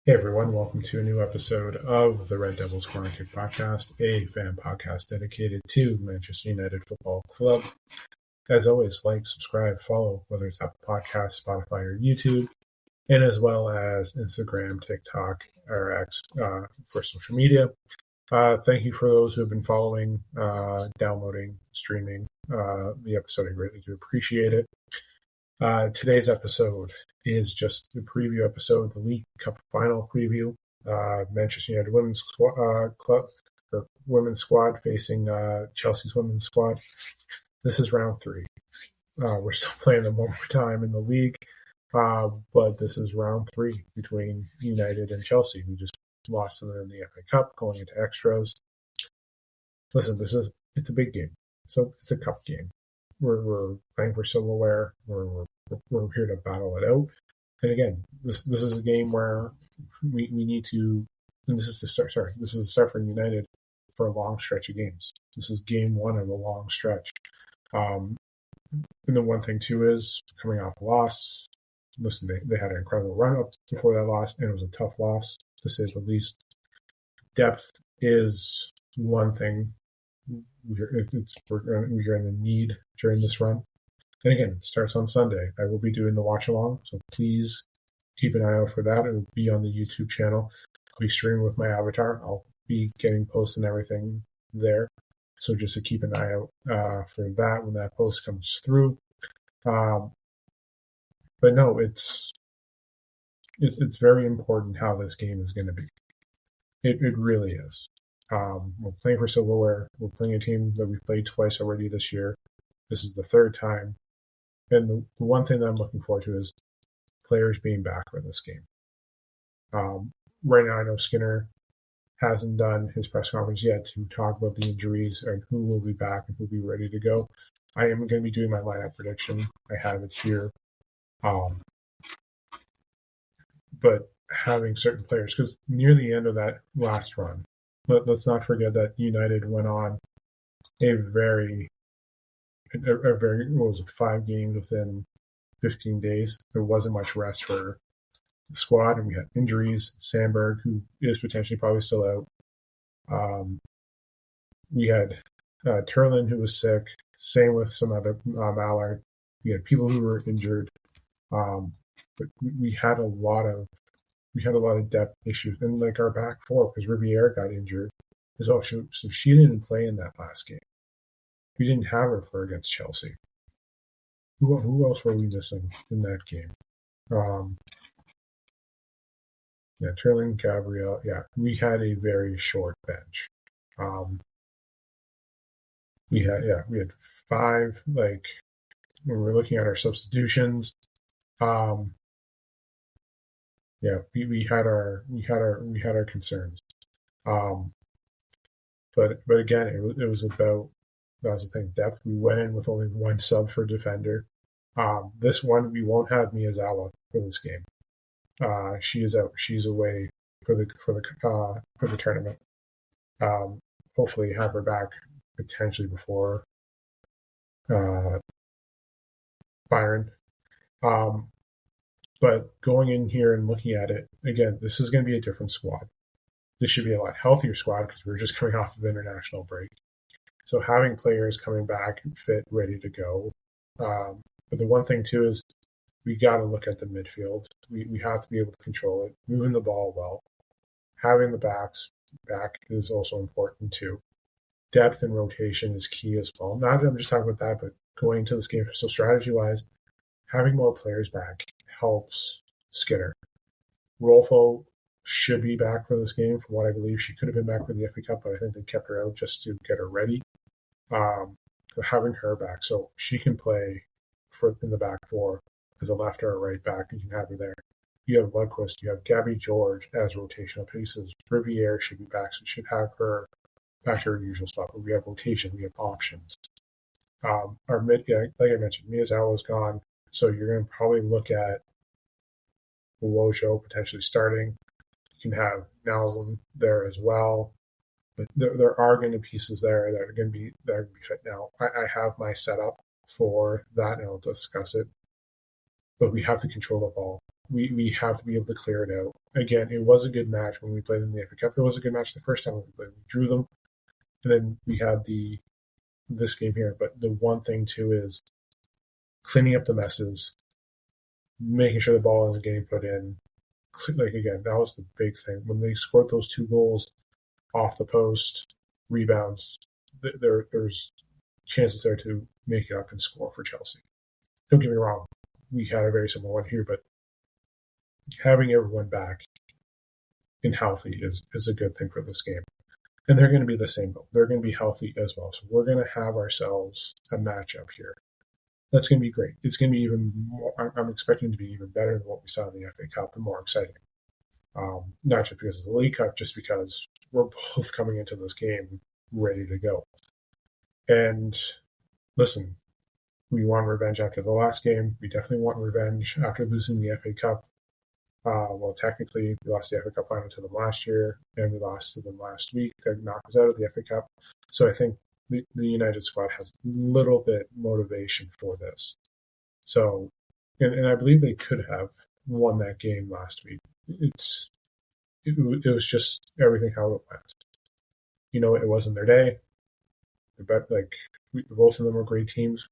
Hey everyone, welcome to a new episode of the Red Devils Corner Kick Podcast, a fan podcast dedicated to Manchester United Football Club. As always, like, subscribe, follow, whether it's Apple Podcasts, Spotify, or YouTube, and as well as Instagram, TikTok, or X for social media. Thank you for those who have been following, downloading, streaming the episode. I greatly do appreciate it. Today's episode is just the preview episode, the League Cup final preview. Manchester United women's women's squad facing Chelsea's women's squad. This is round 3. We're still playing them one more time in the league, but this is round 3 between United and Chelsea. We just lost to them in the FA Cup, going into extras. Listen, it's a big game, so it's a cup game. We're playing for silverware. We're here to battle it out. And again, this is a game where we need to. And this is the start. Sorry, this is the start for United for a long stretch of games. This is game 1 of a long stretch. And the one thing too is coming off a loss. Listen, they had an incredible run up before that loss, and it was a tough loss to say the least. Depth is one thing we're in the need during this run. And again, it starts on Sunday. I will be doing the watch along, so please keep an eye out for that. It will be on the YouTube channel. I'll be streaming with my avatar. I'll be getting posts and everything there. So just to keep an eye out for that when that post comes through. But no, it's very important how this game is going to be. It really is. We're playing for silverware. We're playing a team that we've played twice already this year. This is the third time. And the one thing that I'm looking forward to is players being back for this game. Right now, I know Skinner hasn't done his press conference yet to talk about the injuries and who will be back and who will be ready to go. I am going to be doing my lineup prediction. I have it here. But having certain players, because near the end of that last run, let's not forget that United went on a very, what was it, 5 games within 15 days. There wasn't much rest for the squad, and we had injuries. Sandberg, who is potentially probably still out. We had Turlin, who was sick. Same with some other Mallard. We had people who were injured. But we had a lot of depth issues, and like our back four, because Riviere got injured as well. So she didn't play in that last game. We didn't have her for against Chelsea. Who else were we missing in that game? Turling, Gabriel. Yeah, we had a very short bench. We had 5. Like when we're looking at our substitutions, we had our concerns. But again, it was about, that was the thing, depth. We went in with only 1 sub for defender. This one, we won't have Miyazawa for this game. She is out. She's away for the tournament. Hopefully have her back potentially before Byron. But going in here and looking at it, again, this is going to be a different squad. This should be a lot healthier squad because we're just coming off of international break. So having players coming back fit, ready to go. But the one thing too is we got to look at the midfield. We have to be able to control it, moving the ball well. Having the backs back is also important too. Depth and rotation is key as well. Not that I'm just talking about that, but going into this game, so strategy-wise, having more players back helps Skinner. Rolfo should be back for this game. From what I believe, she could have been back for the FA Cup, but I think they kept her out just to get her ready. Having her back, so she can play in the back four as a left or a right back, and you can have her there. You have Lundqvist, you have Gabby George as rotational pieces. Riviere should be back, so should have her back to her usual spot. But we have rotation, we have options. Our mid, like I mentioned, Miyazawa is gone, so you're going to probably look at Wojo potentially starting. You can have Nelson there as well. But there are going to be pieces there that are going to be fit. Now, I have my setup for that, and I'll discuss it. But we have to control the ball. we have to be able to clear it out. Again, it was a good match when we played in the FA Cup. It was a good match the first time we played. We drew them, and then we had this game here. But the one thing too is cleaning up the messes, making sure the ball isn't getting put in. Like again, that was the big thing when they scored those 2 goals off the post, rebounds. There's chances there to make it up and score for Chelsea. Don't get me wrong, we had a very similar one here, but having everyone back and healthy is a good thing for this game. And they're going to be the same though. They're going to be healthy as well. So we're going to have ourselves a matchup here. That's going to be great. It's going to be even more, I'm expecting to be even better than what we saw in the FA Cup and more exciting. Not just because of the League Cup, just because we're both coming into this game ready to go. And listen, we want revenge after the last game. We definitely want revenge after losing the FA Cup. Well, technically, we lost the FA Cup final to them last year, and we lost to them last week. They knocked us out of the FA Cup. So I think the United squad has a little bit motivation for this. So, and I believe they could have won that game last week. It was just everything how it went. It wasn't their day. But both of them were great teams.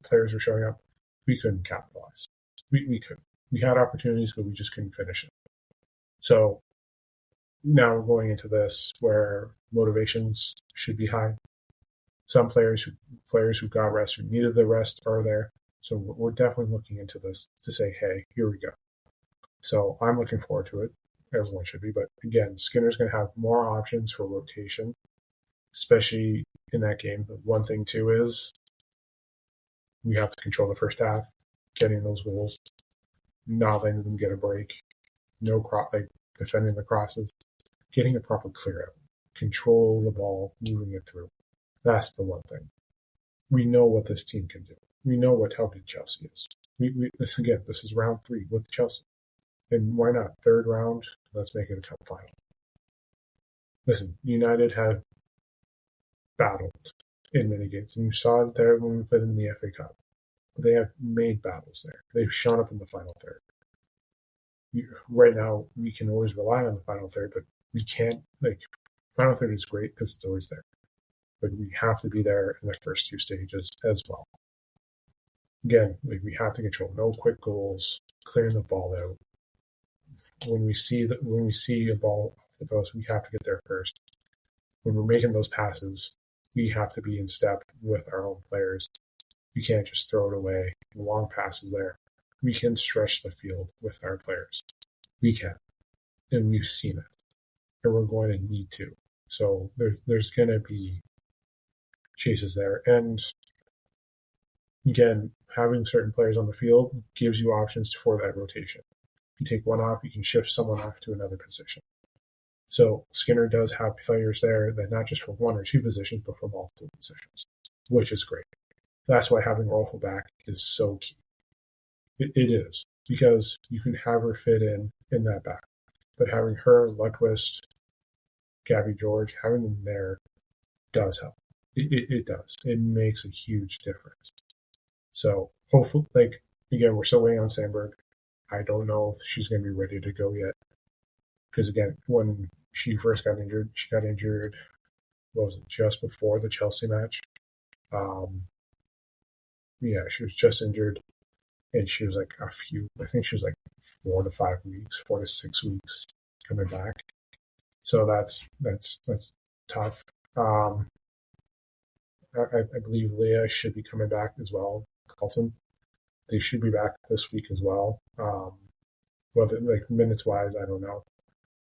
Players were showing up. We couldn't capitalize. We couldn't. We had opportunities, but we just couldn't finish it. So now we're going into this where motivations should be high. Some players who got rest, who needed the rest, are there. So we're definitely looking into this to say, hey, here we go. So I'm looking forward to it. Everyone should be. But again, Skinner's going to have more options for rotation, especially in that game. But one thing, too, is we have to control the first half, getting those goals, not letting them get a break, defending the crosses, getting a proper clear out, control the ball, moving it through. That's the one thing. We know what this team can do. We know how good Chelsea is. This is round 3 with Chelsea. And why not? 3rd round, let's make it a cup final. Listen, United have battled in many games. And you saw it there when we played them in the FA Cup. But they have made battles there. They've shown up in the final third. Right now, we can always rely on the final third, but we can't. Final third is great because it's always there. But we have to be there in the first 2 stages as well. Again, we have to control no quick goals, clearing the ball out. When we see a ball off the post, we have to get there first. When we're making those passes, we have to be in step with our own players. We can't just throw it away. Long passes there. We can stretch the field with our players. We can. And we've seen it. And we're going to need to. So there's going to be chases there. And again, having certain players on the field gives you options for that rotation. If you take one off, you can shift someone off to another position. So Skinner does have players there that not just for 1 or 2 positions, but for multiple positions, which is great. That's why having Rolfo back is so key. It is, because you can have her fit in that back. But having her, Lundqvist, Gabby George, having them there does help. It does. It makes a huge difference. So hopefully, again, we're still waiting on Sandberg. I don't know if she's going to be ready to go yet. Because again, when she first got injured, just before the Chelsea match? She was just injured, and she was I think she was 4 to 5 weeks, 4 to 6 weeks coming back. So that's tough. I believe Leah should be coming back as well. Carlton, they should be back this week as well. Whether minutes wise, I don't know.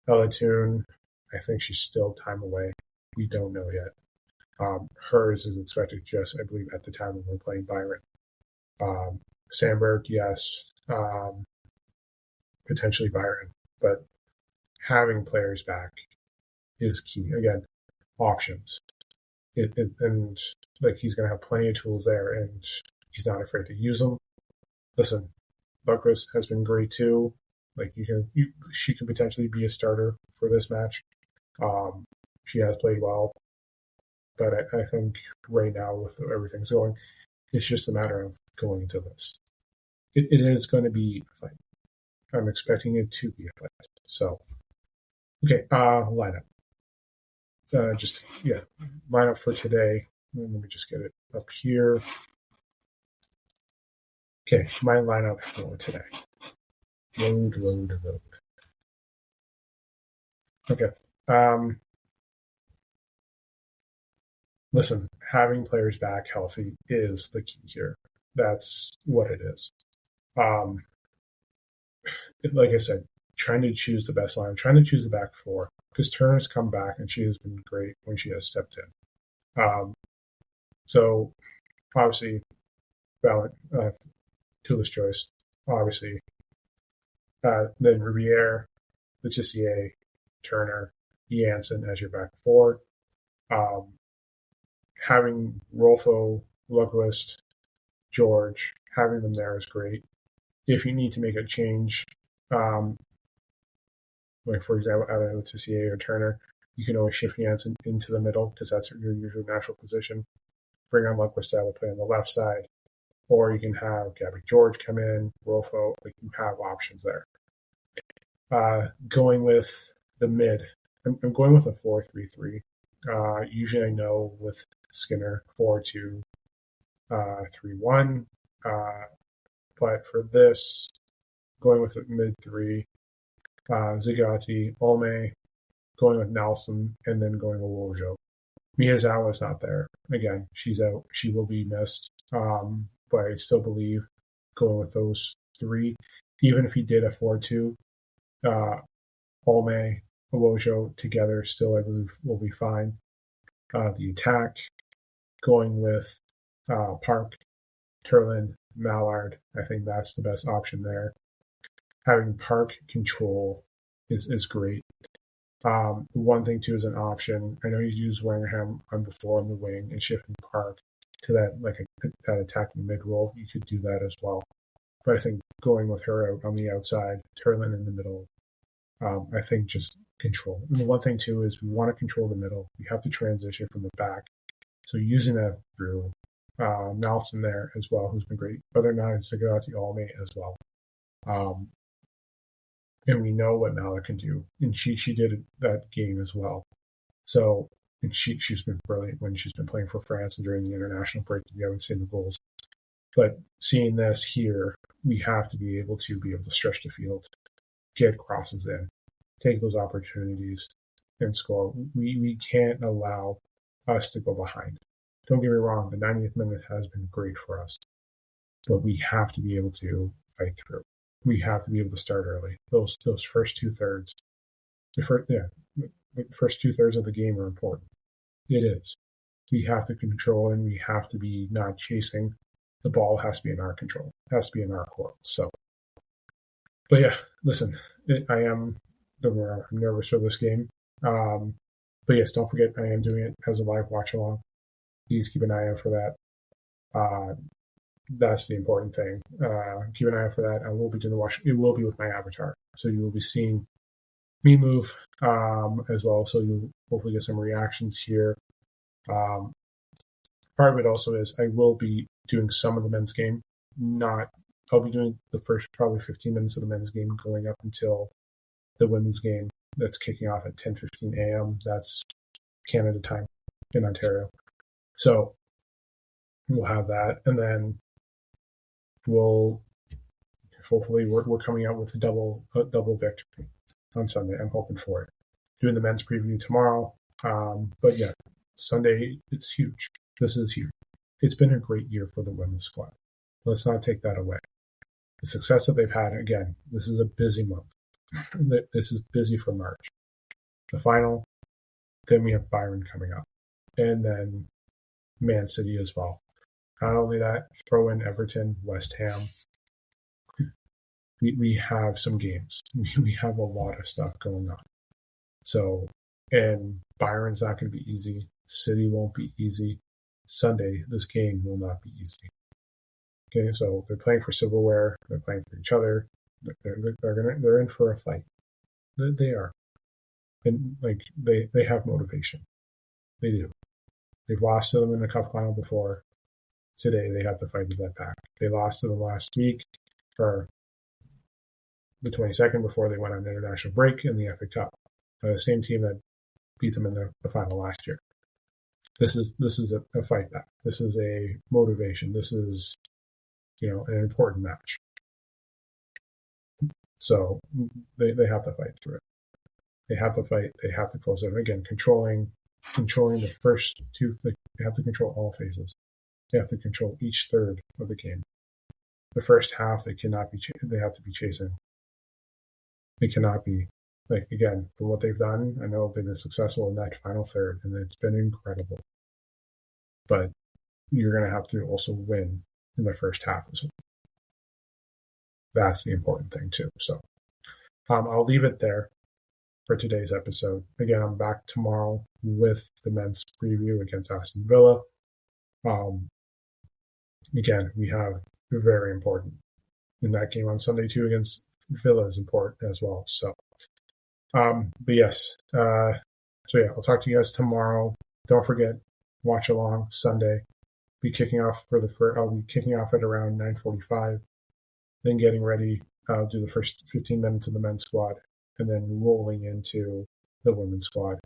Ella Toon, I think she's still time away. We don't know yet. Hers is expected just, I believe, at the time when we're playing Byron. Sandberg, yes. Potentially Byron. But having players back is key. Again, options. And he's going to have plenty of tools there, and he's not afraid to use them. Listen, Lundqvist has been great too. She could potentially be a starter for this match. She has played well, but I think right now with everything's going, it's just a matter of going into this. It is going to be a fight. I'm expecting it to be a fight. So, okay, lineup. Lineup for today. Let me just get it up here. Okay, my lineup for today. Load. Okay. Listen, having players back healthy is the key here. That's what it is. Like I said, trying to choose the best line, trying to choose the back four, because Turner's come back and she has been great when she has stepped in. So obviously, Tulis Joyce, obviously. Then Riviere, Letitia, Turner, Janssen as your back four. Having Rolfo, Lundqvist, George, having them there is great. If you need to make a change, like for example, either Letitia or Turner, you can always shift Janssen into the middle because that's your usual natural position. Bring on Lundqvist to play on the left side, or you can have Gabby George come in, Rolfo. Like you have options there. Going with the mid, I'm going with a 4-3-3. Usually I know with Skinner 4-2-3-1. But for this, going with mid three, Zigati, Olme, going with Nelson, and then going with Wojo. Miyazawa's not there. Again, she's out. She will be missed. But I still believe going with those three, even if he did a 4-2, Olme, Wojo together still, I believe, will be fine. The attack, going with Park, Turlin, Mallard, I think that's the best option there. Having Park control is great. One thing too is an option. I know you used Wangerham on before on the wing and shifting Park to that attacking mid role. You could do that as well. But I think going with her out on the outside, Turlin in the middle, I think just control. And the one thing too is we want to control the middle. We have to transition from the back. So using that through Nelson there as well, who's been great. Other than that, it's Zagorati Alme as well. And we know what Mallard can do. And she did that game as well. So, and she's been brilliant when she's been playing for France and during the international break. We haven't seen the goals. But seeing this here, we have to be able to stretch the field, get crosses in, take those opportunities, and score. We can't allow us to go behind. Don't get me wrong, the 90th minute has been great for us. But we have to be able to fight through. We have to be able to start early. Those first 2/3, the first 2/3 of the game are important. It is. We have to control and we have to be not chasing. The ball has to be in our control. It has to be in our court. So, but yeah, listen, I'm nervous for this game. But yes, don't forget I am doing it as a live watch along. Please keep an eye out for that. That's the important thing. Keep an eye out for that. I will be doing the watch. It will be with my avatar. So you will be seeing me move as well. So you'll hopefully get some reactions here. Part of it also is I will be doing some of the men's game. I'll be doing the first probably 15 minutes of the men's game going up until the women's game that's kicking off at 10:15 a.m. That's Canada time in Ontario. So we'll have that. And then we'll hopefully we're coming out with a double victory on Sunday. I'm hoping for it. Doing the men's preview tomorrow. But yeah, Sunday, it's huge. This is huge. It's been a great year for the women's squad. Let's not take that away. The success that they've had, again, this is a busy month. This is busy for March. The final, then we have Byron coming up. And then Man City as well. Not only that, throw in Everton, West Ham. We have some games. We have a lot of stuff going on. So, and Byron's not going to be easy. City won't be easy. Sunday, this game will not be easy. Okay, so they're playing for silverware. They're playing for each other. They're in for a fight. They are, and like they have motivation. They do. They've lost to them in the cup final before. Today they have to fight to that back. They lost to them last week, or the 22nd before they went on international break in the FA Cup. The same team that beat them in the final last year. This is a fight back. This is a motivation. This is, an important match. So they have to fight through it. They have to fight. They have to close it. Again, controlling the first two. They have to control all phases. They have to control each third of the game. The first half, they cannot be. They have to be chasing. They cannot be. Again, from what they've done, I know they've been successful in that final third, and it's been incredible. But you're going to have to also win in the first half as well. That's the important thing too. So I'll leave it there for today's episode. Again, I'm back tomorrow with the men's preview against Aston Villa. Again, we have very important in that game on Sunday too against Villa is important as well. So, but yes, I'll talk to you guys tomorrow. Don't forget, watch along Sunday. I'll be kicking off at around 9:45. Then getting ready, do the first 15 minutes of the men's squad, and then rolling into the women's squad.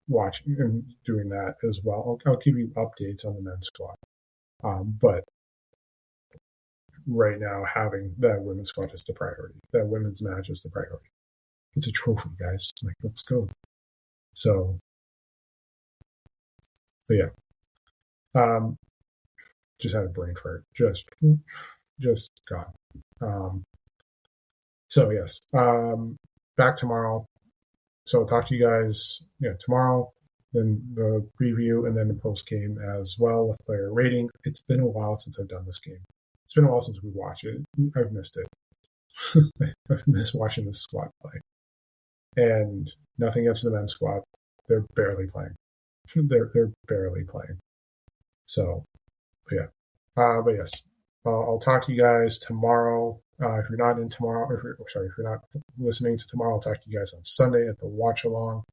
Watching and doing that as well. I'll give you updates on the men's squad. But right now, having that women's squad is the priority. That women's match is the priority. It's a trophy, guys. Let's go. So, but yeah. Just had a brain fart. Just gone. So yes. Back tomorrow. So I'll talk to you guys tomorrow, then the preview, and then the post game as well with player rating. It's been a while since I've done this game. It's been a while since we watched it. I've missed it. I've missed watching this squad play. And nothing against the men's squad. They're barely playing. They're barely playing. So, but yeah. But yes, I'll talk to you guys tomorrow. If you're not listening to tomorrow, I'll talk to you guys on Sunday at the watch along,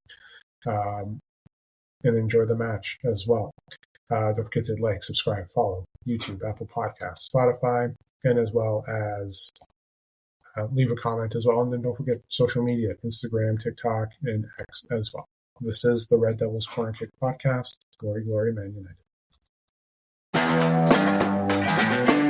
and enjoy the match as well. Don't forget to like, subscribe, follow YouTube, Apple Podcasts, Spotify, and as well as leave a comment as well. And then don't forget social media, Instagram, TikTok, and X as well. This is the Red Devils Corner Kick Podcast. Glory, glory, Man United.